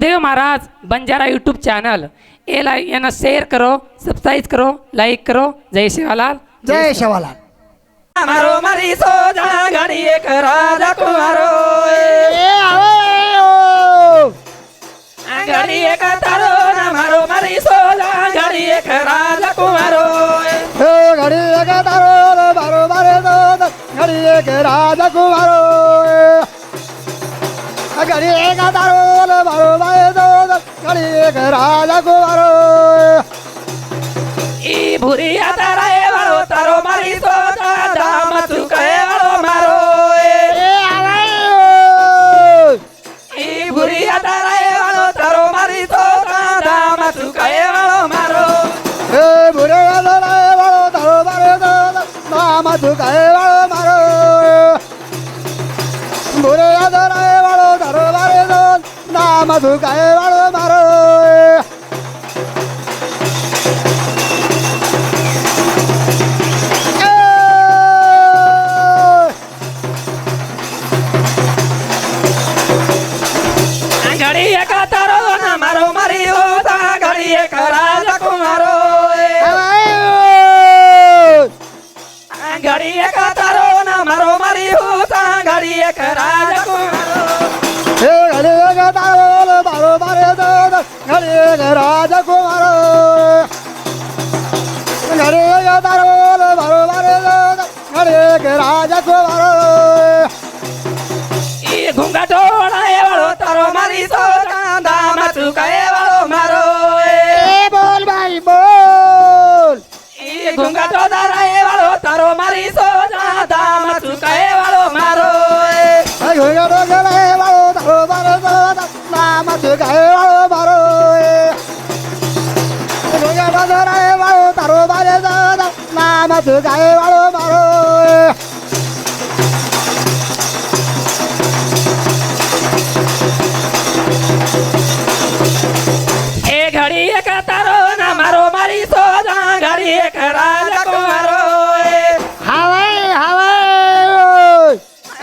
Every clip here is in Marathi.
सुखदेव महाराज बंजारा यूट्यूब चैनल एना शेयर करो, सब्सक्राइब करो, लाइक करो। जय शिवालाल, जय शिवालाल। मारो मारी सो जना घड़ी एक राजा कुमारो घड़ी एक तारो ना मारो मारी सो जना घड़ी एक राजा कुमारो घड़ी एक तारो मारो मारे दो घड़ी एक राजा कुमारो घड़ी एक तारो मारो मारे दो घड़ी एक राजा कुमारो ई भूरिया तारा ए वालो तारो मारी सो दाम चुकाए वालो मारो ई भूरिया तारा ए वालो तारो मारी सो दाम चुकाए वालो मारो ए बुरे वाला वालो तारो मारे दो नाम चुकाए वालो मारो बुरे वाला वालो तारो मारे दो नाम चुकाए वालो मारो घड़ी एक तारो ना मारो मारी होता घड़ी एक राजा कुमारो घड़ी एक तारो ना मारो मारी होता घड़ी एक राजा कुमारो घड़ी एक तारो मारो मारे दो घड़ी एक राजा कुमारो घड़ी एक तारो मारो मारे दो घड़ी एक राजा कुमारो ई घुंगा टोड़ाए वालो तारो मारी सोचा दाम चुकाए वालो मारो बोल भाई बोल ई घुंगा टोड़ाए वालो तारो मारी सोचा दाम चुकाए वालो मारो घुंगा टोड़ाए वालो तारो मारे दो नाम चुकाए वालो मारो घुंगा टोड़ाए वालो तारो मारे दो नाम चुकाए वालो मारो घड़ी एक तारो ना मारो मारी सोजा घड़ी एक राजा कुमारो हवाई हवाई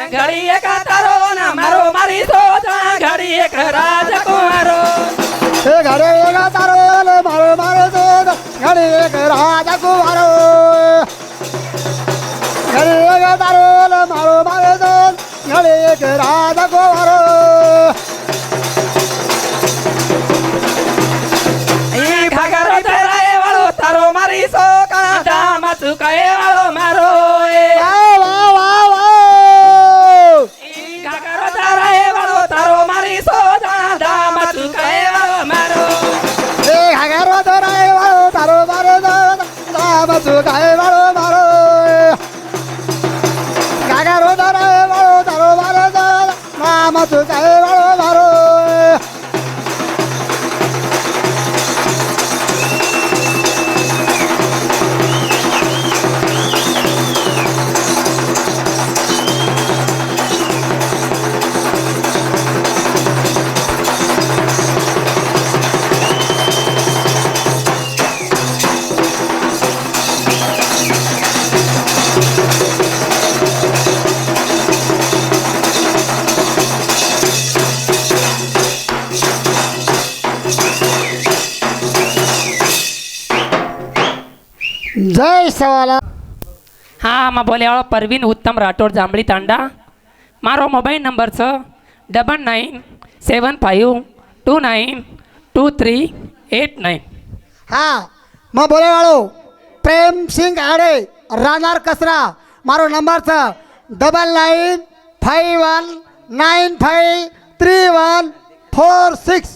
घड़ी एक तारो ना मारो मारी सोजा घड़ी एक राजा कुमारो घड़ी एक तारो मारो मारो दो घड़ी एक राजा कुमारो घड़ी एक तारो मारो मारो दो घड़ी एक राजा कुमारो घाघरो चराए वालो तारो मारी सो का दाम चुकाए वालो मारो घाघरो चराए वालो तारो मारी सो दाम चुकाए वालो मारो घाघरो चराए वालो तारो मारो दाम चुकाए वालो मारो घाघरो चराए वालो तारो मारो दाम चुकाए वालो मारो जय शिवालाल। हाँ मैं बोले वाला परवीन उत्तम राठौड़ जांबड़ी तांडा। मारो मोबाइल नंबर छ 9975292389। हाँ मैं बोले वालो प्रेम सिंह आड़े रानार कसरा। मारो नंबर छ 9951953146।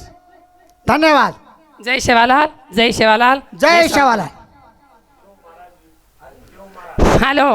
धन्यवाद। जय शिवालाल, जय शिवालाल, जय शिवालाल। हेलो।